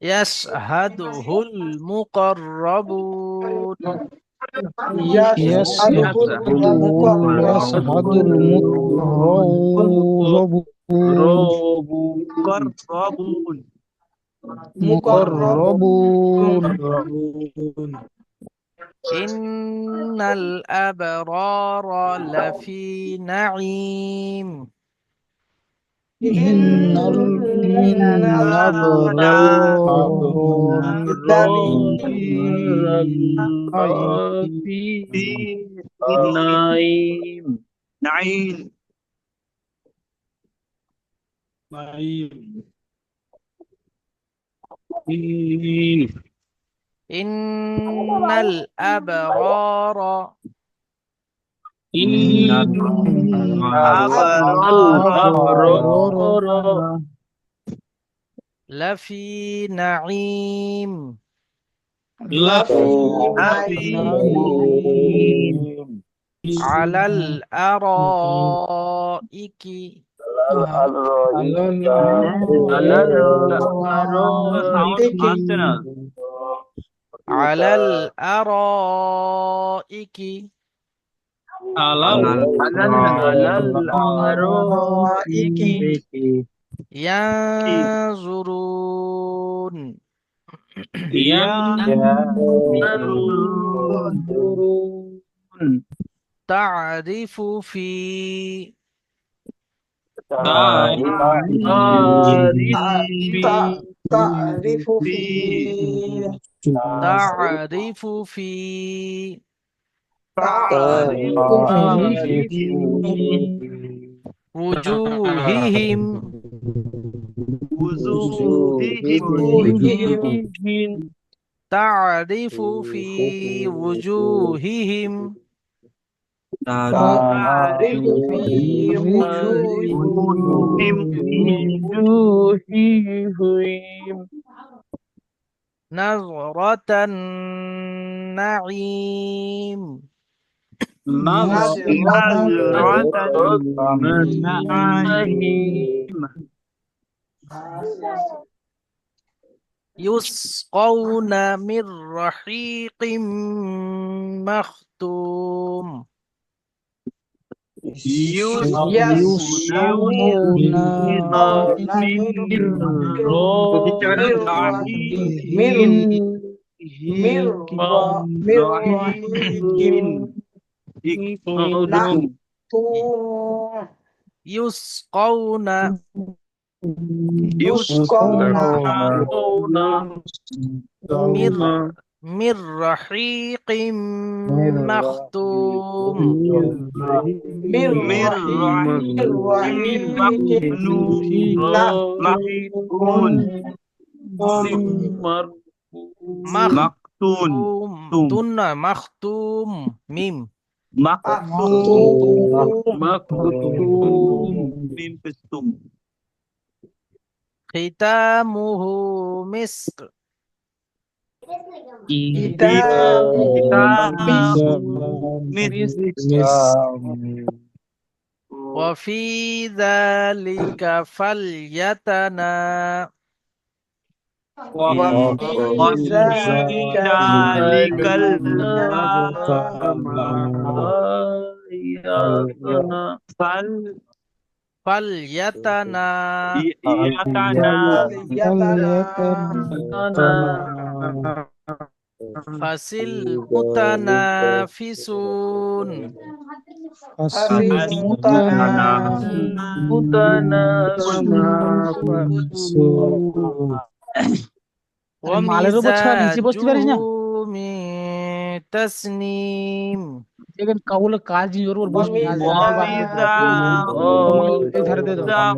يشهده المقربون. يشهد يشهد المقربون مقربون. مقربون إن الأبرار لفي نعيم. إن أبرار في نعيم. نعيم. إن الأبرار إن الأبرار لفي نعيم. لفي نعيم. نعيم على الأرائك على على الأرائك sound আসছে না। على الأرائك على الأرائك ينظرون ينظرون. تعرف في تعرف في تعرف في وجوههم وجوههم. تعرف في وجوههم تعرف وجوههم نظرة النعيم. نظرة النعيم. يسقون من رحيق مختوم. يسقون يسقون يسقون من من رحيق مختوم. من رحيم مختون. مختون. مختوم تن مختوم ميم. مختوم ميم بستم. ختامه مسك ختامه وفي ذلك فليتنا وفي ذلك فسل متنافسون. আরে মালের উপর ছাড়া নিচে বসতে পারিস ومزاجه না من تسنيم. দেখেন কাবুলে কাজ ওর উপর বসবি না আজকে বার করে দেবো ও মাল এই ধারে দিয়ে দাও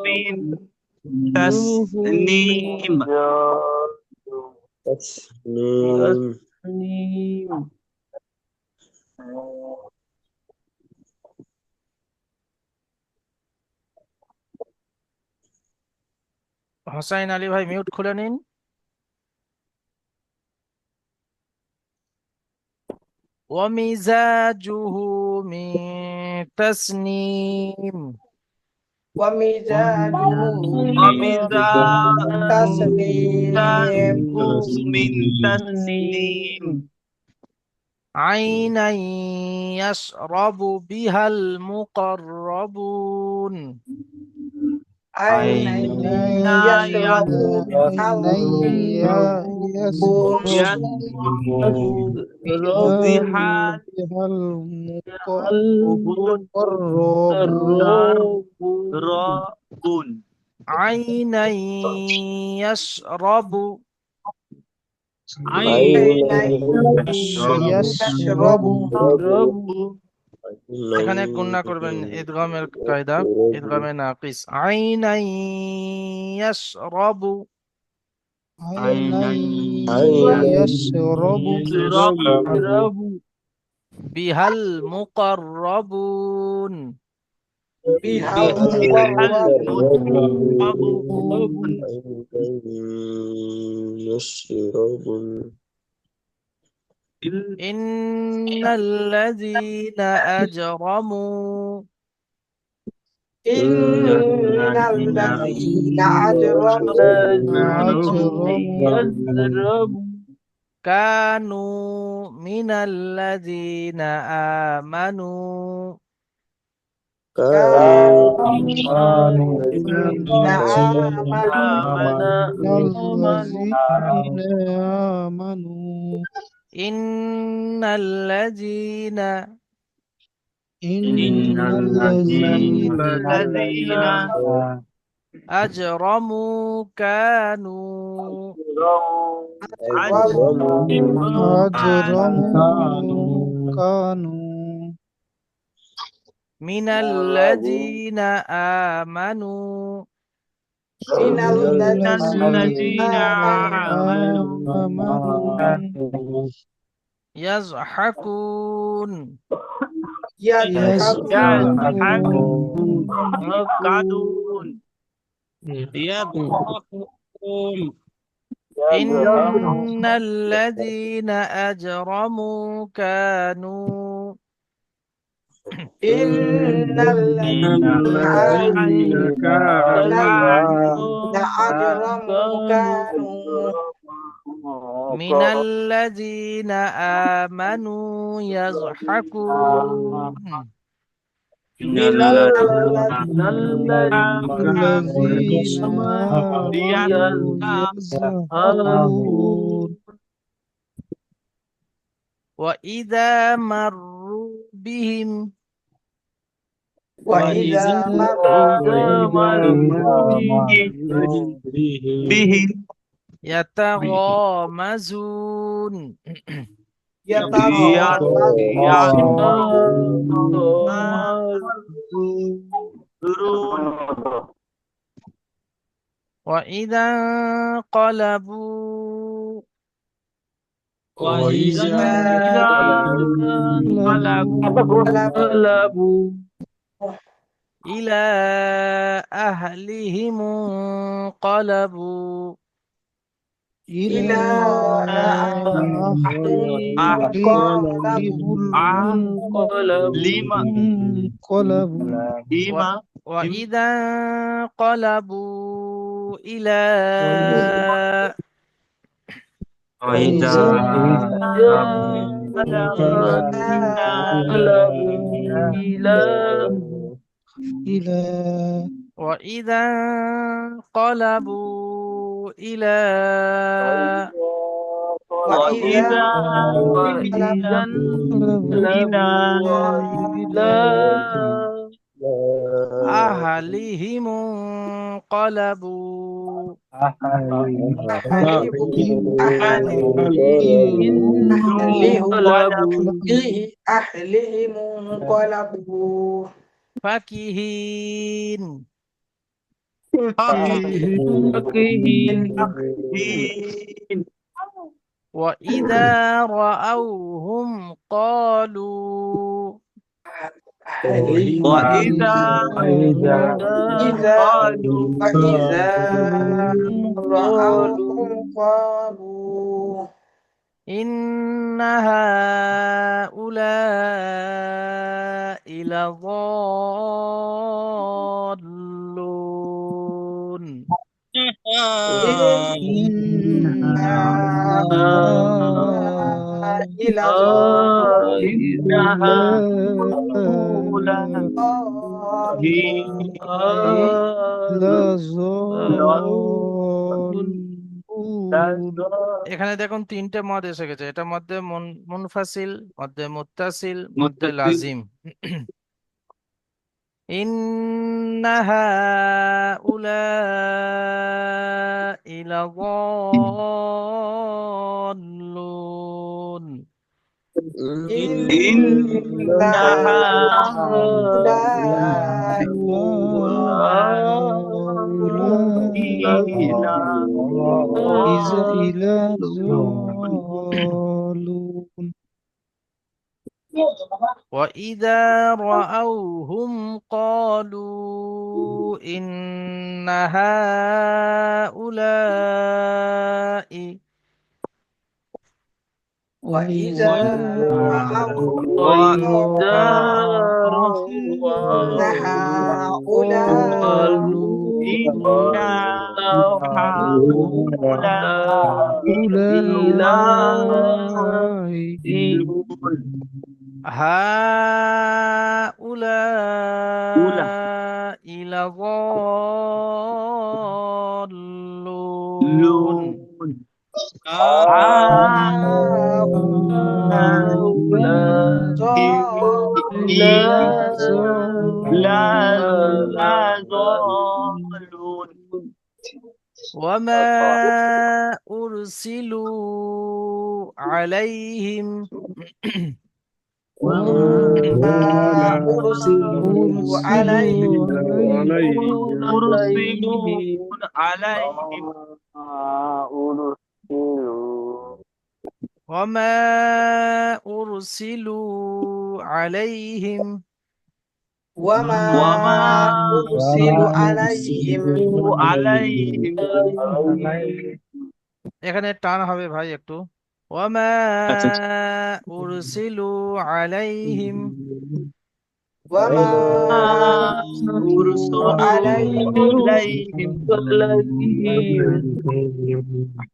من تسنيم. হোসাইন আলী ভাই মিউট খুলে নিন। ومزاجه من تسنيم. ومزاجه تسليم من تسنيم عينا يشرب بها المقربون عينا عينا يشرب المقربون يشرب بها المقربون رب عينا يشرب عين عينا يشرب رب এখানে গুণনা করবেন ইদগামের কায়দা ইদগামে নাকিস আইনাই ইয়াশরাবু عينا يشرب يشرب বিহাল মুকাররাবুন بها بها المقربون المقربون يشرب ইন্নাল্লাযীনা আজরামু إن الذين أجرموا يشرب কানু মিনাল্লাযীনা আমানু كانوا الذين الذين آمنوا ইন্নাল্লাযীনা إن الذين الذين আজরামু কানু أجرموا كانوا মিনাল্লাযীনা আমানু من الذين آمنوا ইয়াযহাকুন يضحكون يضحكون ইন্নাল্লাযীনা আজরামু কানু إن الذين أجرموا كانوا মিনাল্লাযীনা আমানু ইয়াযহাকুন من الذين الذين آمنوا يضحكون وإذا مروا بهم وإذا به يتغامزون وإذا انقلبوا انقلبوا إلى أهلهم انقلبوا إلى لما لما وإذا انقلبوا إلى وإذا وإذا انقلبوا إلى وإذا أهلهم انقلبوا أهلهم انقلبوا فكهين وإذا رأوهم قالوا وإذا رأوهم قالوا إن هؤلاء لضالون إنها إلى إنها এখানে দেখুন তিনটে মদ এসে গেছে, এটা মধ্যে মুনফাসিল, মধ্যে মুত্তাসিল, মধ্যে মুত্তাসিল। লাজিম। ইন্নাহা উলাইহি লাযাল্লুন। إنها إلى ضالون. وإذا رأوهم قالوا إن هؤلاء وإذا رأوهم وإذا قالوا إن هؤلاء إنا هؤلاء لضالون. وما أرسلوا عليهم أرسلوا عليهم وما أرسلوا عليهم وما أرسلوا عليهم এখানে টান হবে ভাই একটু। وما أرسلوا عليهم وما أرسلوا عليهم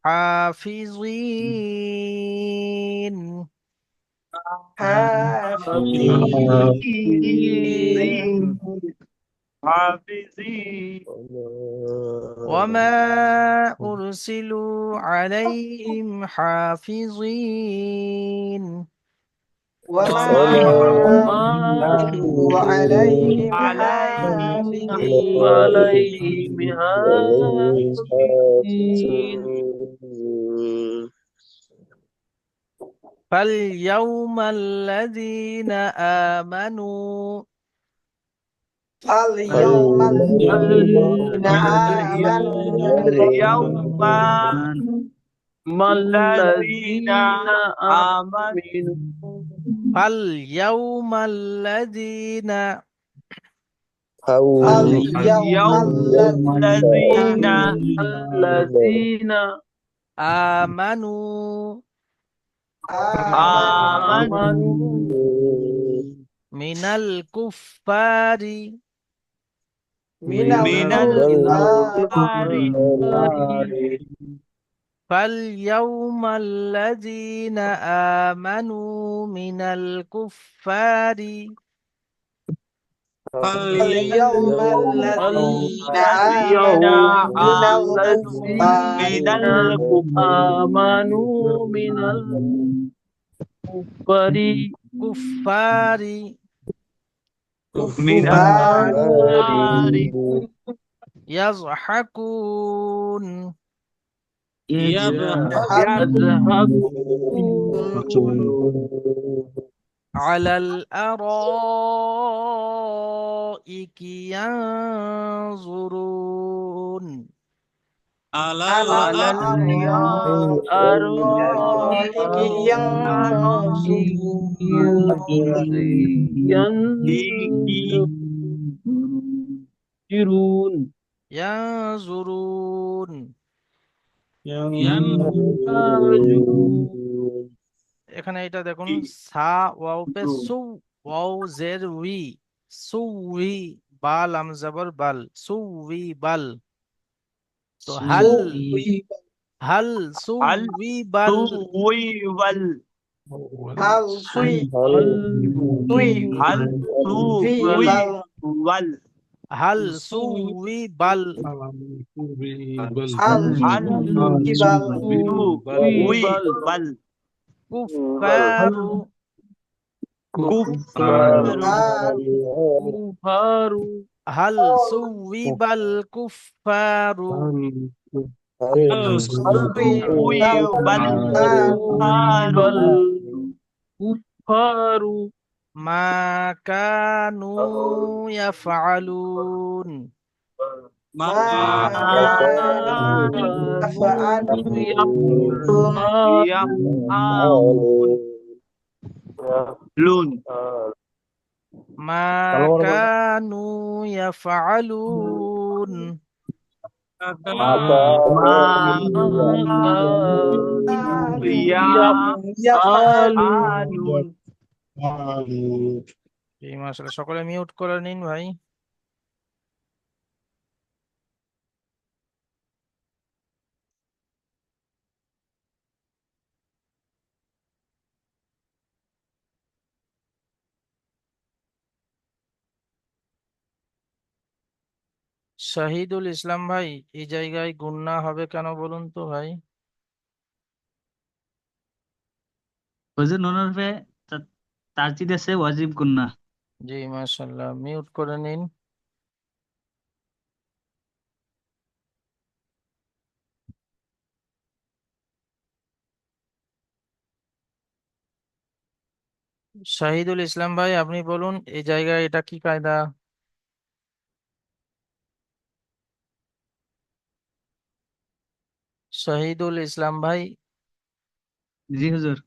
حافظين حافظين وما أرسلوا عليهم حافظين وما أرسلوا عليهم فاليوم الذين آمنوا اليوم الذين فاليوم الذين آمنوا من الكفار فاليوم الذين آمنوا من الكفار اليوم الذين آمنوا من كفار الكفار يضحكون على الأرائك ينظرون على الأرائك ينظرون এখানে এটা দেখুন, সা ওয়াও পে সু, ওয়াও জের উই, সুই, বাল আমজাবর বাল, সুই বাল। তো হাল সুইবাল হাল هل সুইবাল سويبل হাল সুই সুই هل ভিবাল سويبل হাল সুইবাল হাল هل সুইবাল سويبل কুফারু كفار আর كفار হাল সুইবাল কুফারু هل سويبل كفار كفار মা কানু ইয়াফআলুন মা মা يفعلون মা কানু ইয়াফআলুন ما يفعلون জি মাশাআল্লাহ, সকলে মিউট করে নিন ভাই। শাহিদুল ইসলাম ভাই, এই জায়গায় গুন্না হবে কেন বলুন তো ভাই? হুজুর নুন হরফে তারজিদ আছে ওয়াজিব গুন্না। জি মাশাআল্লাহ, মিউট করে নিন। শাহিদুল ইসলাম ভাই, আপনি বলুন এই জায়গায় এটা কি কায়দা? শাহিদুল ইসলাম ভাই। জি হুজুর।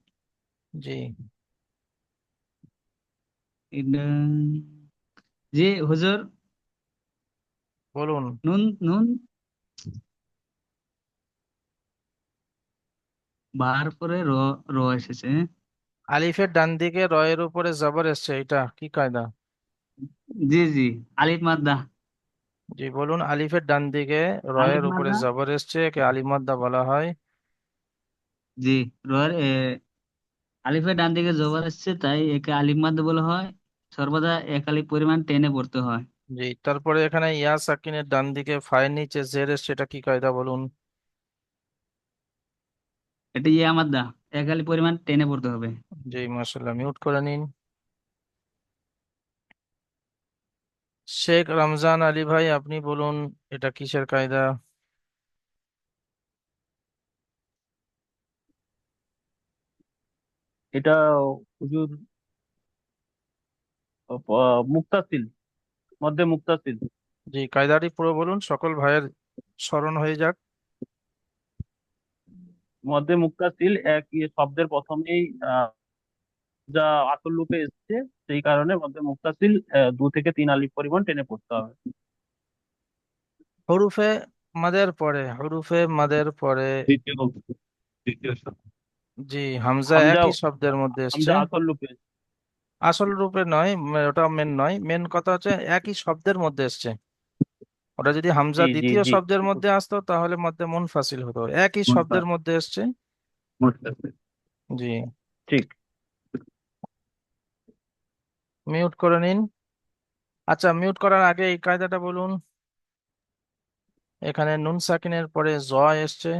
জি এটা জি হুজুর, বলুন। নুন নুন বার পরে র র এসেছে। আলিফের ডান দিকে রয়ের উপরে জবর এসছে, এটা কি কায়দা? জি জি, আলিফ মাদ্দা। জি বলুন, আলিফের ডান দিকে আলিফ রয়ের উপরে মাদ্দা। জবর এসছে, একে আলিফ মাদ্দা বলা হয়। জি, রয়ের আলিফের ডান দিকে জবর আসছে, তাই একে আলিফ মাদ্দা বলা হয়। সর্বদা এক আলিফ পরিমাণ টেনে পড়তে হয়। জি, তারপরে এখানে ইয়া সাকিনের ডান দিকে ফায়ের নিচে জের এসছে, এটা কি কায়দা বলুন? এটা ইয়া মাদ্দা, এক আলিফ পরিমাণ টেনে পড়তে হবে। জি মাশাআল্লাহ, মিউট করে নিন। শেখ রমজান আলী ভাই, আপনি বলুন এটা কিসের কায়দা? এটা হুজুর মুক্তাসিল, মধ্যে মুক্তাসিল, জি কায়দাটি পুরো বলুন, সকল ভাইয়ের স্মরণ হয়ে যাক। মধ্যে মুক্তাসিল এক শব্দের প্রথমেই যা আসল রূপে এসছে, সেই কারণে মধ্যে মুক্তাসিল 2 থেকে 3 আলিফ পরিমাণ টেনে পড়তে হবে। হরুফে মাদের পরে, হরুফে মাদের পরে দ্বিতীয় দ্বিতীয় শব্দ। জি হামজা হামজা একই শব্দের মধ্যে এসছে। হামজা আসল রূপে এসছে। আসল রূপে নয়, ওটা মেন নয়, মেন কথা হচ্ছে একই শব্দের মধ্যে এসছে। ওটা যদি হামজা জি জি দ্বিতীয় জি, শব্দের মধ্যে আসতো তাহলে মধ্যে মুনফাসিল হতো, একই শব্দের মধ্যে এসছে। মুক্তাসিল। জি ঠিক। মিউট করে নিন। আচ্ছা, মিউট করার আগে এই কায়দাটা বলুন। এখানে নুন সাকিনের পরে জ এসছে।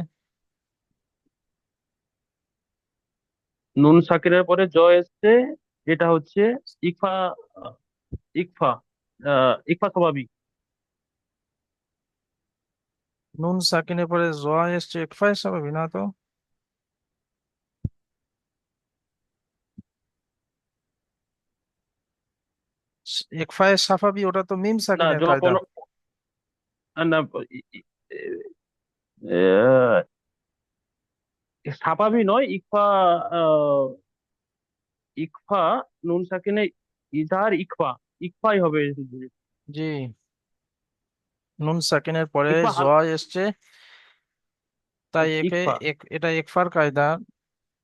নুন সাকিরের পরে জ এসছে, এটা হচ্ছে ইকফা, আহ, ইকফা ইকফা স্বাভাবিক। নুন সাকিনের পরে জ এসছে, একফায় স্বাভাবিক না তো? একফায় সাফাবি, ওটা তো মিম না, সাকিনের যখন কায়দা। কোনো না, আহ, সাপাবি নয়, ইকফা, আহ, ইকফা, নুন সাকিনে ইজার ইকফা, ইকফাই হবে। জি নুন সাকিনের পরে ইকফা জ এসছে, তাই একে ইকফা। এটা একফার কায়দা।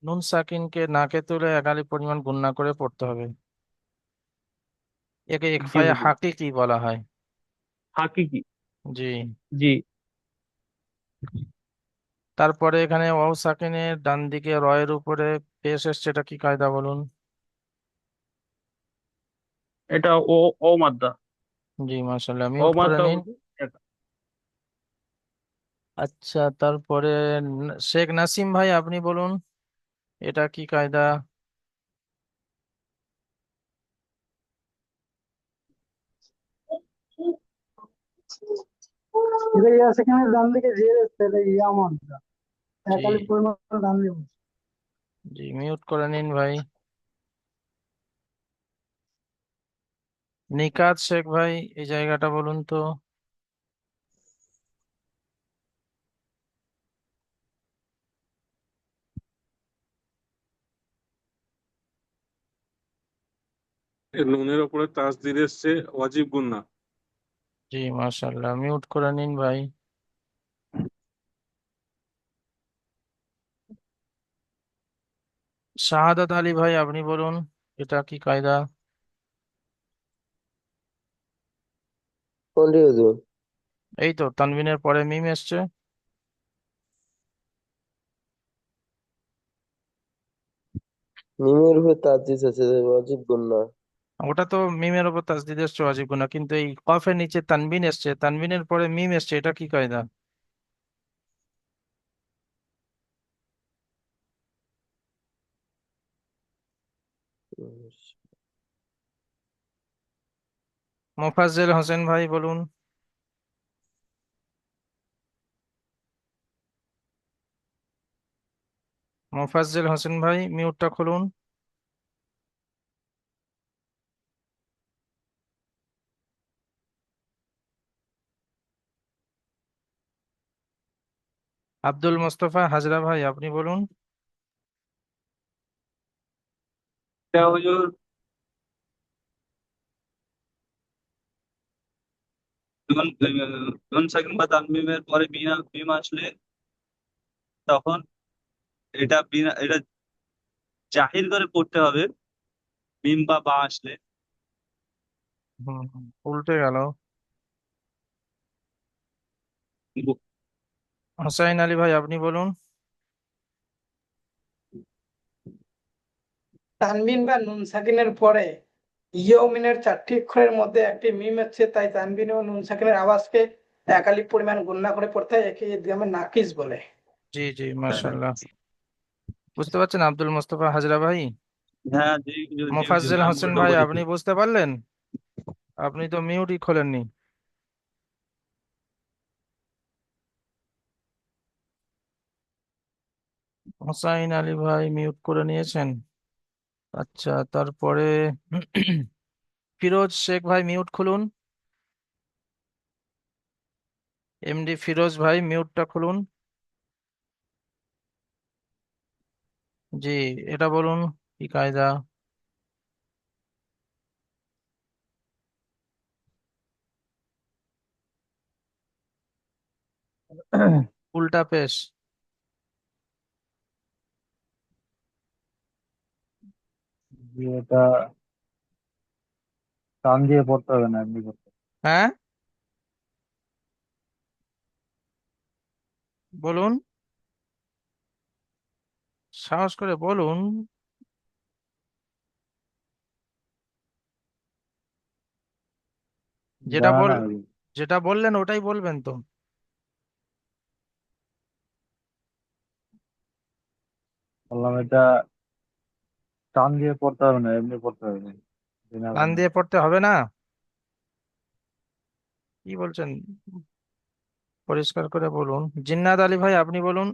নুন সাকিনকে নাকে তুলে একালি পরিমাণ গুণনা করে পড়তে হবে। একে জি একফায়ে হুজুর, হাকিকি বলা হয়। হাকিকি। জি জি তারপরে এখানে ওয়াও সাকিনের ডান দিকে রয়ের উপরে পেশ এসছে, এটা কি কায়দা বলুন? এটা ও, ও মাদ্দা। জি মাশাল্লাহ, ও মিউট করে মাদ্দা নিন। বলতে আচ্ছা, তারপরে শেখ নাসিম ভাই আপনি বলুন, এটা কি কায়দা? এটা ইয়া সেখানে ডান দিকে যে এসছে এটা ইয়া মাদ্দা জি, একালি পরিমাণ ডান দিকে জি মিউট করে নিন ভাই। নিকাত শেখ ভাই, এই জায়গাটা বলুন তো। নুনের ওপরে তাসদিদ এসছে ওয়াজিব গুন্না। জি মাশাল্লাহ, মিউট করে নিন ভাই। শাহাদাত আলী ভাই আপনি বলুন, এটা কি কায়দা? কোনটি হুজুর? এই তো তানবিনের পরে মিম এসছে। মিমের উপর তাসদিদ আছে, ওয়াজিব গুন্না। ওটা তো মিমের উপর তাসদিদ এসছে ওয়াজিব গুনা, কিন্তু এই কফের নিচে তানবিন এসছে, তানবিনের পরে মিম এসছে, এটা কি কায়দা? মোফাজ্জেল হোসেন ভাই বলুন। মোফাজ্জেল হোসেন ভাই মিউটটা খুলুন। আব্দুল মোস্তফা হাজরা ভাই আপনি বলুন। এটা হুজুর নুন নুন সাকিন বা তানবিমের পরে বিনা মিম আসলে তখন এটা জাহির করে পড়তে হবে মিম বা বা আসলে। উল্টে গেল। হোসাইন আলী ভাই আপনি বলুন। তানবিন বা নুন সাকিনের পরে ইয়মিনের চারটি অক্ষরের মধ্যে একটি মিম হচ্ছে, তাই তানবিন ও নুন সাকিনের আওয়াজকে একালি পরিমাণ গুণনা করে পড়তে হয়, একে ইদগামে নাকিস বলে। জি জি মাশাল্লাহ, বুঝতে পারছেন আব্দুল মোস্তফা হাজরা ভাই? হ্যাঁ, জি হুজুর, জি হুজুর, মোফাজ্জেল হোসেন নামগুলো ভাই বলেছি। আপনি বুঝতে পারলেন? আপনি তো মিউটই খোলেননি। হোসাইন আলী ভাই মিউট করে নিয়েছেন। আচ্ছা, তারপরে ফিরোজ শেখ ভাই মিউট খুলুন। এমডি ফিরোজ ভাই মিউটটা খুলুন। জি, এটা বলুন কি কায়দা? উল্টা পেশ। জি, এটা টান দিয়ে পড়তে হবে না, এমনি পড়তে হবে। হ্যাঁ বলুন, সাহস করে বলুন। যেটা জানা বল, না হুজুর। যেটা বললেন ওটাই বলবেন তো। বললাম এটা টান দিয়ে পড়তে হবে না, এমনি পড়তে হবে। বিনা কান টানে। দিয়ে পড়তে হবে না? কি বলছেন, পরিষ্কার করে বলুন। জিন্নাত আলী ভাই আপনি বলুন।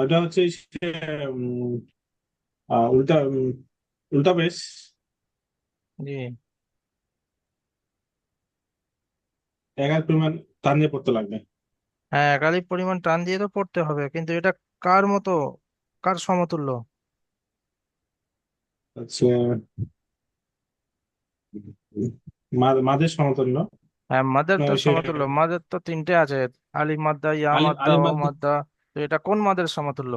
এটা হচ্ছে সে, উম, উল্টা উল্টা পেশ। জি, এক এক পরিমাণ টান দিয়ে পড়তে লাগবে। হ্যাঁ একাধিক পরিমাণ টান দিয়ে তো পড়তে হবে, কিন্তু এটা কার মতো, কার সমতুল্য? হচ্ছে মাঝের সমতুল্য। হ্যাঁ মাদের তো সে সমতুল্য, মাদের তো তিনটে আছে, আলিফ মাদ্দা, ইয়া মাদ্দা, আলিম ও মাদ্দা, মাদ্দা। তো এটা কোন মাদের সমতুল্য?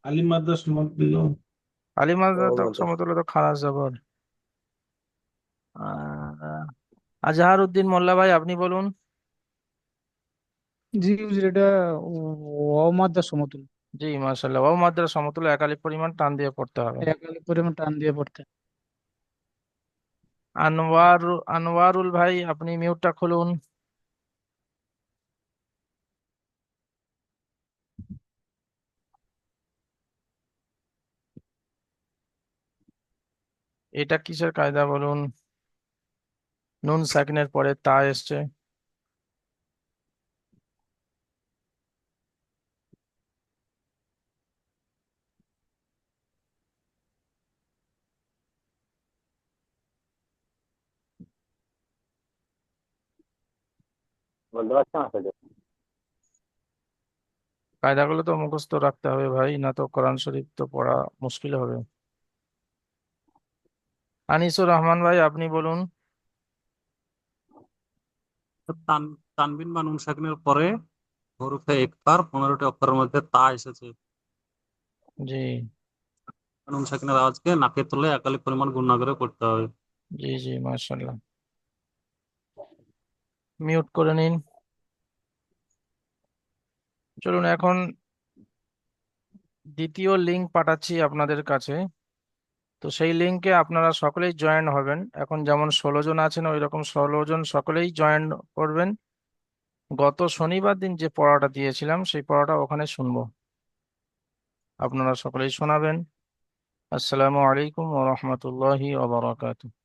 আলিম মাদ্রার সমতুল্য। আলিমাজদা তাক মোহাম্মদ সমতুল্য তো খারাজ জবর। আহ, আজহার উদ্দিন মোল্লা ভাই, আপনি বলুন। জি হুজুর, এটা অমাদ্রা সমতুল্য। জি মাশাল্লাহ, ওয়াও মাদ্রা সমতুল্য একালি পরিমাণ টান দিয়ে পড়তে হবে। একালি পরিমাণ টান দিয়ে পড়তে। আনোয়ার আনোয়ারুল ভাই, আপনি মিউটটা খুলুন। এটা কিসের কায়দা বলুন? নুন সাকিনের পরে তা এসছে। কায়দাগুলো তো মুখস্থ রাখতে হবে ভাই, না তো কোরআন শরীফ তো পড়া মুশকিল হবে। আনিসুর রহমান ভাই, আপনি বলুন। তান তানবিন বা নুন সাকিনের পরে হরফে ইকফার 15টি অক্ষরের মধ্যে তা এসেছে। জি নুন সাকিনের আওয়াজকে নাকের তলে একালি পরিমাণ গুণনা করে করতে হবে। জি জি মাশাল্লাহ, মিউট করে নিন। চলুন এখন দ্বিতীয় লিঙ্ক পাঠাচ্ছি আপনাদের কাছে। তো সেই লিঙ্কে আপনারা সকলেই জয়েন হবেন। এখন যেমন 16 জন আছেন, ওই রকম 16 জন সকলেই জয়েন করবেন। গত শনিবার দিন যে পড়াটা দিয়েছিলাম সেই পড়াটা ওখানে শুনবো, আপনারা সকলেই শোনাবেন। আসসালামু আলাইকুম ওয়া রাহমাতুল্লাহি ওয়া বারাকাতুহু।